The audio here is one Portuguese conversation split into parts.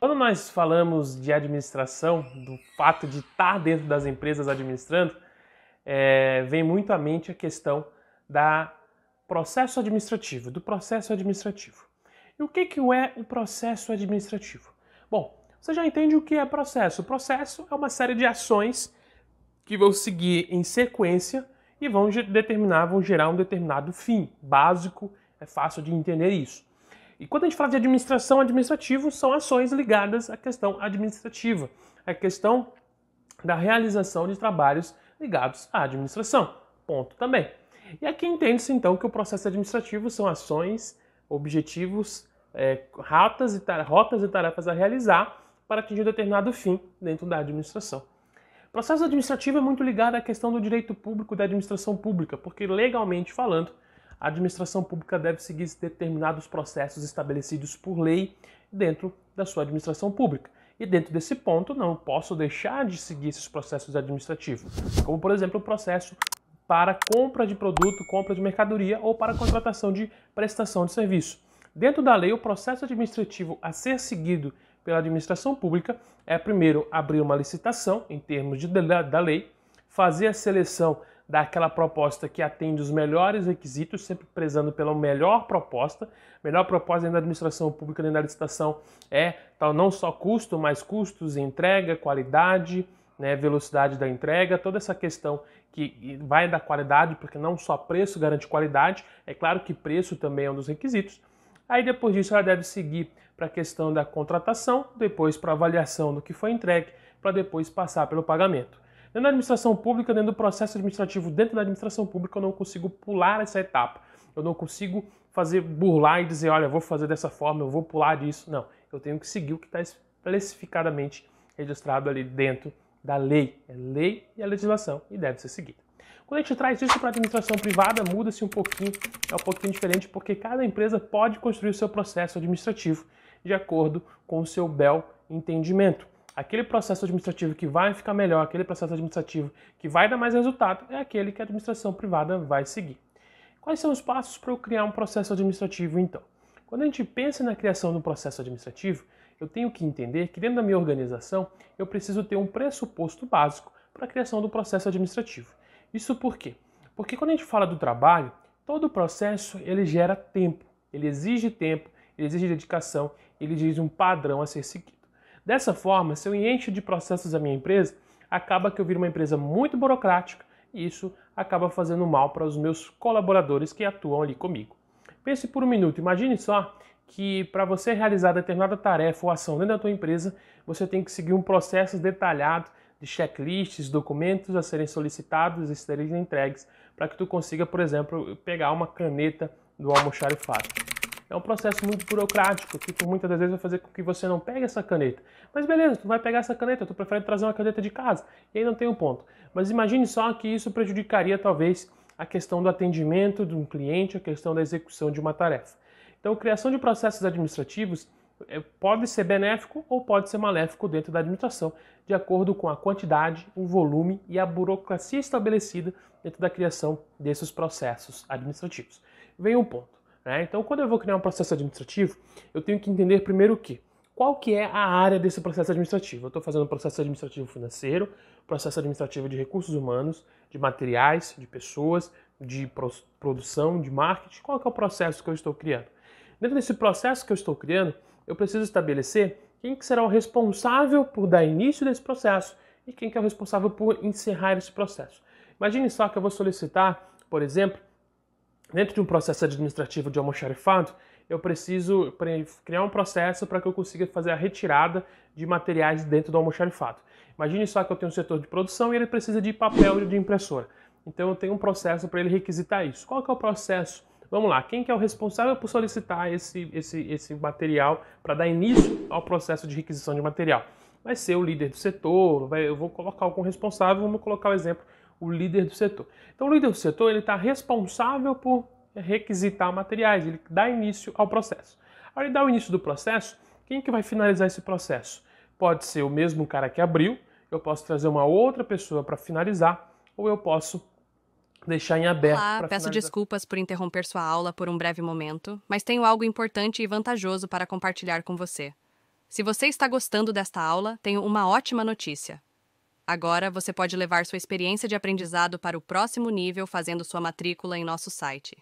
Quando nós falamos de administração, do fato de estar dentro das empresas administrando, vem muito à mente a questão do processo administrativo. E o que é o processo administrativo? Bom, você já entende o que é processo. O processo é uma série de ações que vão seguir em sequência e vão gerar um determinado fim básico, é fácil de entender isso. E quando a gente fala de administração, administrativo são ações ligadas à questão administrativa, à questão da realização de trabalhos ligados à administração. Ponto também. E aqui entende-se então que o processo administrativo são ações, objetivos, rotas e tarefas a realizar para atingir um determinado fim dentro da administração. O processo administrativo é muito ligado à questão do direito público da administração pública, porque legalmente falando, a administração pública deve seguir determinados processos estabelecidos por lei dentro da sua administração pública. E dentro desse ponto, não posso deixar de seguir esses processos administrativos, como por exemplo o processo para compra de produto, compra de mercadoria ou para contratação de prestação de serviço. Dentro da lei, o processo administrativo a ser seguido pela administração pública é primeiro abrir uma licitação em termos da lei, fazer a seleção daquela proposta que atende os melhores requisitos, sempre prezando pela melhor proposta. Melhor proposta dentro da administração pública, dentro da licitação, não só custo, mas custos, entrega, qualidade, velocidade da entrega, toda essa questão que vai da qualidade, porque não só preço garante qualidade, é claro que preço também é um dos requisitos. Aí depois disso ela deve seguir para a questão da contratação, depois para a avaliação do que foi entregue, para depois passar pelo pagamento. Dentro da administração pública, dentro do processo administrativo, dentro da administração pública, eu não consigo pular essa etapa. Eu não consigo burlar e dizer, olha, eu vou fazer dessa forma, eu vou pular disso. Não, eu tenho que seguir o que está especificadamente registrado ali dentro da lei. É lei e a legislação e deve ser seguida. Quando a gente traz isso para a administração privada, muda-se um pouquinho, é um pouquinho diferente, porque cada empresa pode construir o seu processo administrativo de acordo com o seu bel entendimento. Aquele processo administrativo que vai ficar melhor, aquele processo administrativo que vai dar mais resultado, é aquele que a administração privada vai seguir. Quais são os passos para eu criar um processo administrativo, então? Quando a gente pensa na criação de um processo administrativo, eu tenho que entender que dentro da minha organização, eu preciso ter um pressuposto básico para a criação do processo administrativo. Isso por quê? Porque quando a gente fala do trabalho, todo o processo ele gera tempo, ele exige dedicação, ele exige um padrão a ser seguido. Dessa forma, se eu encho de processos a minha empresa, acaba que eu viro uma empresa muito burocrática e isso acaba fazendo mal para os meus colaboradores que atuam ali comigo. Pense por um minuto, imagine só que para você realizar determinada tarefa ou ação dentro da tua empresa, você tem que seguir um processo detalhado de checklists, documentos a serem solicitados e serem entregues para que tu consiga, por exemplo, pegar uma caneta do almoxarifado. É um processo muito burocrático, que por muitas das vezes vai fazer com que você não pegue essa caneta. Mas beleza, tu vai pegar essa caneta, tu prefere trazer uma caneta de casa, e aí não tem um ponto. Mas imagine só que isso prejudicaria talvez a questão do atendimento de um cliente, a questão da execução de uma tarefa. Então, a criação de processos administrativos pode ser benéfico ou pode ser maléfico dentro da administração, de acordo com a quantidade, o volume e a burocracia estabelecida dentro da criação desses processos administrativos. Vem um ponto. Então, quando eu vou criar um processo administrativo, eu tenho que entender primeiro o quê? Qual que é a área desse processo administrativo? Eu estou fazendo um processo administrativo financeiro, processo administrativo de recursos humanos, de materiais, de pessoas, de produção, de marketing. Qual que é o processo que eu estou criando? Dentro desse processo que eu estou criando, eu preciso estabelecer quem que será o responsável por dar início desse processo e quem que é o responsável por encerrar esse processo. Imagine só que eu vou solicitar, por exemplo, dentro de um processo administrativo de almoxarifado, eu preciso criar um processo para que eu consiga fazer a retirada de materiais dentro do almoxarifado. Imagine só que eu tenho um setor de produção e ele precisa de papel e de impressora. Então eu tenho um processo para ele requisitar isso. Qual que é o processo? Vamos lá, quem que é o responsável por solicitar esse material para dar início ao processo de requisição de material? Vai ser o líder do setor, eu vou colocar algum responsável, vamos colocar o exemplo, o líder do setor. Então o líder do setor ele está responsável por requisitar materiais, ele dá início ao processo. Ao ele dar o início do processo, quem que vai finalizar esse processo? Pode ser o mesmo cara que abriu, eu posso trazer uma outra pessoa para finalizar, ou eu posso deixar em aberto. Olá, peço desculpas por interromper sua aula por um breve momento, mas tenho algo importante e vantajoso para compartilhar com você. Se você está gostando desta aula, tenho uma ótima notícia. Agora você pode levar sua experiência de aprendizado para o próximo nível fazendo sua matrícula em nosso site.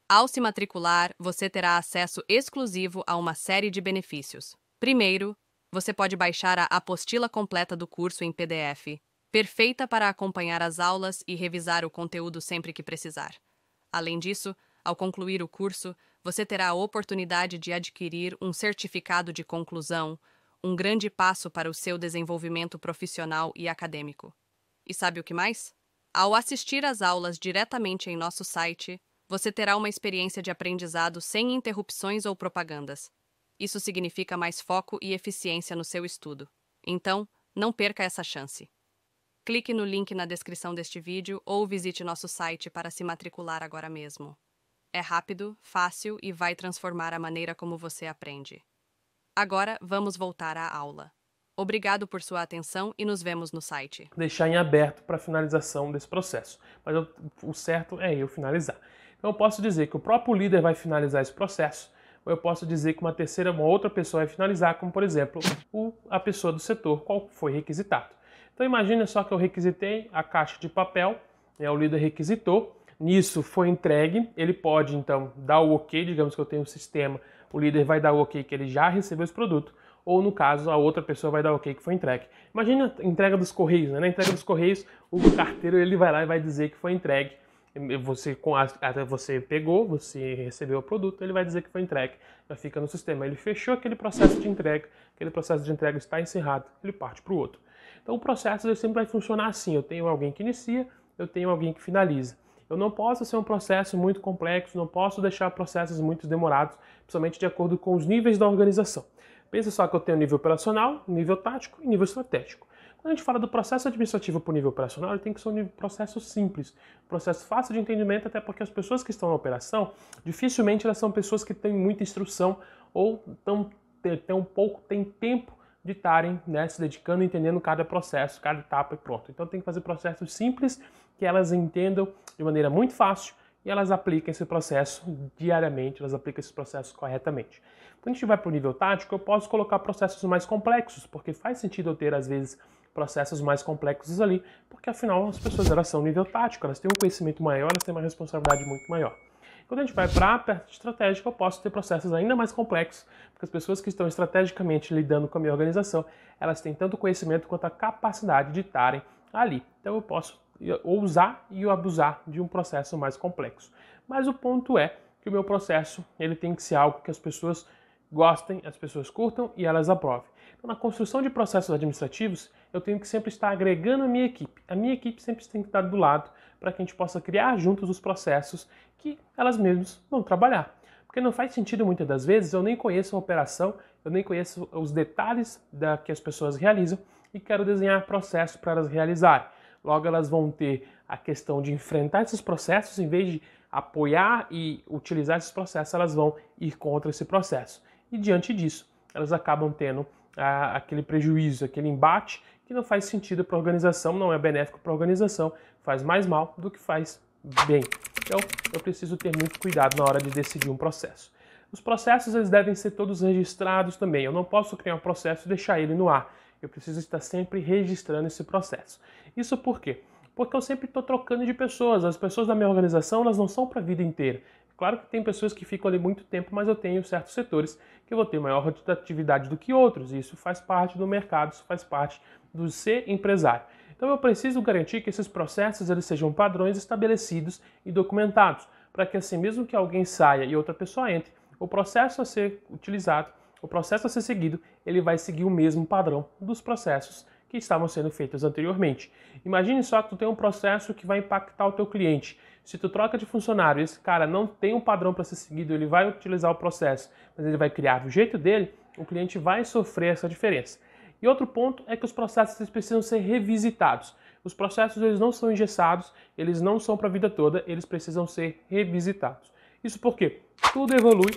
Ao se matricular, você terá acesso exclusivo a uma série de benefícios. Primeiro, você pode baixar a apostila completa do curso em PDF, perfeita para acompanhar as aulas e revisar o conteúdo sempre que precisar. Além disso, ao concluir o curso, você terá a oportunidade de adquirir um certificado de conclusão, um grande passo para o seu desenvolvimento profissional e acadêmico. E sabe o que mais? Ao assistir às aulas diretamente em nosso site, você terá uma experiência de aprendizado sem interrupções ou propagandas. Isso significa mais foco e eficiência no seu estudo. Então, não perca essa chance. Clique no link na descrição deste vídeo ou visite nosso site para se matricular agora mesmo. É rápido, fácil e vai transformar a maneira como você aprende. Agora, vamos voltar à aula. Obrigado por sua atenção e nos vemos no site. Deixar em aberto para a finalização desse processo, mas o certo é eu finalizar. Então eu posso dizer que o próprio líder vai finalizar esse processo, ou eu posso dizer que uma outra pessoa vai finalizar, como por exemplo, a pessoa do setor, qual foi requisitado. Então imagine só que eu requisitei a caixa de papel, o líder requisitou, nisso foi entregue, ele pode então dar o ok, digamos que eu tenho um sistema, o líder vai dar o ok que ele já recebeu esse produto, ou no caso a outra pessoa vai dar o ok que foi entregue. Imagine a entrega dos correios, né? Na entrega dos correios o carteiro ele vai lá e vai dizer que foi entregue. Você pegou, você recebeu o produto, ele vai dizer que foi entregue, já fica no sistema. Ele fechou aquele processo de entrega, aquele processo de entrega está encerrado, ele parte para o outro. Então o processo ele sempre vai funcionar assim, eu tenho alguém que inicia, eu tenho alguém que finaliza. Eu não posso ser um processo muito complexo, não posso deixar processos muito demorados, principalmente de acordo com os níveis da organização. Pensa só que eu tenho nível operacional, nível tático e nível estratégico. Quando a gente fala do processo administrativo para o nível operacional, ele tem que ser um processo simples, um processo fácil de entendimento, até porque as pessoas que estão na operação, dificilmente elas são pessoas que têm muita instrução ou têm tempo de estarem se dedicando, entendendo cada processo, cada etapa e pronto. Então tem que fazer processos simples que elas entendam de maneira muito fácil e elas aplicam esse processo diariamente, elas aplicam esse processo corretamente. Quando a gente vai para o nível tático, eu posso colocar processos mais complexos, porque faz sentido eu ter, às vezes, processos mais complexos ali, porque afinal as pessoas elas são nível tático, elas têm um conhecimento maior, elas têm uma responsabilidade muito maior. Quando a gente vai para a parte estratégica, eu posso ter processos ainda mais complexos, porque as pessoas que estão estrategicamente lidando com a minha organização, elas têm tanto conhecimento quanto a capacidade de estarem ali. Então eu posso usar e abusar de um processo mais complexo. Mas o ponto é que o meu processo ele tem que ser algo que as pessoas gostem, as pessoas curtam e elas aprovem. Então, na construção de processos administrativos, eu tenho que sempre estar agregando a minha equipe. A minha equipe sempre tem que estar do lado para que a gente possa criar juntos os processos que elas mesmas vão trabalhar. Porque não faz sentido, muitas das vezes, eu nem conheço a operação, eu nem conheço os detalhes que as pessoas realizam e quero desenhar processos para elas realizarem. Logo, elas vão ter a questão de enfrentar esses processos, em vez de apoiar e utilizar esses processos, elas vão ir contra esse processo. E diante disso, elas acabam tendo aquele prejuízo, aquele embate que não faz sentido para a organização, não é benéfico para a organização, faz mais mal do que faz bem. Então, eu preciso ter muito cuidado na hora de decidir um processo. Os processos eles devem ser todos registrados também. Eu não posso criar um processo e deixar ele no ar. Eu preciso estar sempre registrando esse processo. Isso por quê? Porque eu sempre estou trocando de pessoas. As pessoas da minha organização elas não são para a vida inteira. Claro que tem pessoas que ficam ali muito tempo, mas eu tenho certos setores que eu vou ter maior rotatividade do que outros. E isso faz parte do mercado, isso faz parte do ser empresário. Então eu preciso garantir que esses processos eles sejam padrões estabelecidos e documentados, para que assim, mesmo que alguém saia e outra pessoa entre, o processo a ser utilizado, o processo a ser seguido, ele vai seguir o mesmo padrão dos processos que estavam sendo feitos anteriormente. Imagine só que tu tem um processo que vai impactar o teu cliente. Se tu troca de funcionário e esse cara não tem um padrão para ser seguido, ele vai utilizar o processo, mas ele vai criar do jeito dele, o cliente vai sofrer essa diferença. E outro ponto é que os processos eles precisam ser revisitados. Os processos eles não são engessados, eles não são para a vida toda, eles precisam ser revisitados. Isso porque tudo evolui,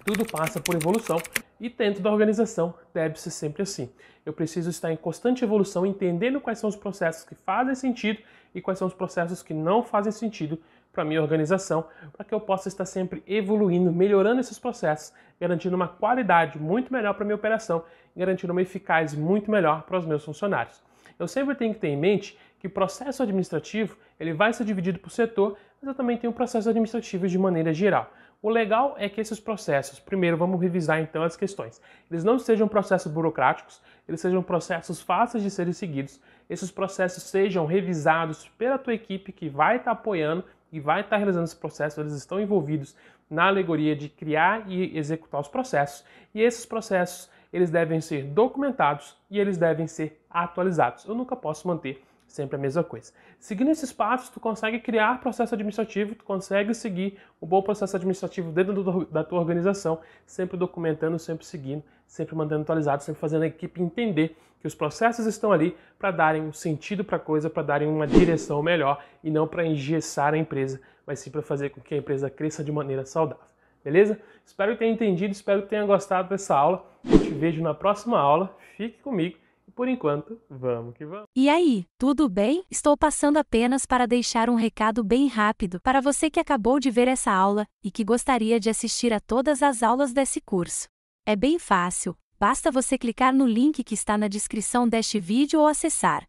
tudo passa por evolução e dentro da organização deve ser sempre assim. Eu preciso estar em constante evolução, entendendo quais são os processos que fazem sentido e quais são os processos que não fazem sentido para a minha organização, para que eu possa estar sempre evoluindo, melhorando esses processos, garantindo uma qualidade muito melhor para a minha operação e garantindo uma eficácia muito melhor para os meus funcionários. Eu sempre tenho que ter em mente que o processo administrativo ele vai ser dividido por setor, mas eu também tenho processos administrativos de maneira geral. O legal é que esses processos, primeiro vamos revisar então as questões, eles não sejam processos burocráticos, eles sejam processos fáceis de serem seguidos, esses processos sejam revisados pela tua equipe que vai estar apoiando e vai estar realizando esse processo, eles estão envolvidos na alegoria de criar e executar os processos, e esses processos eles devem ser documentados e eles devem ser atualizados. Eu nunca posso manter sempre a mesma coisa. Seguindo esses passos, tu consegue criar processo administrativo, tu consegue seguir um bom processo administrativo dentro da tua organização, sempre documentando, sempre seguindo, sempre mantendo atualizado, sempre fazendo a equipe entender que os processos estão ali para darem um sentido para a coisa, para darem uma direção melhor e não para engessar a empresa, mas sim para fazer com que a empresa cresça de maneira saudável. Beleza? Espero que tenha entendido, espero que tenha gostado dessa aula. Eu te vejo na próxima aula. Fique comigo. Por enquanto, vamos que vamos. E aí, tudo bem? Estou passando apenas para deixar um recado bem rápido para você que acabou de ver essa aula e que gostaria de assistir a todas as aulas desse curso. É bem fácil, basta você clicar no link que está na descrição deste vídeo ou acessar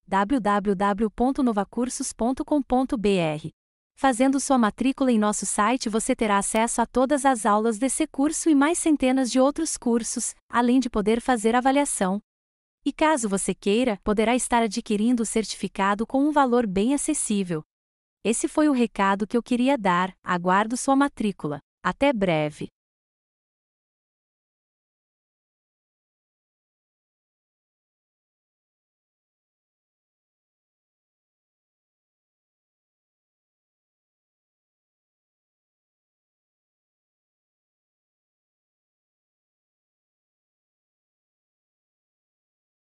www.novacursos.com.br. Fazendo sua matrícula em nosso site você terá acesso a todas as aulas desse curso e mais centenas de outros cursos, além de poder fazer avaliação. E caso você queira, poderá estar adquirindo o certificado com um valor bem acessível. Esse foi o recado que eu queria dar, aguardo sua matrícula. Até breve!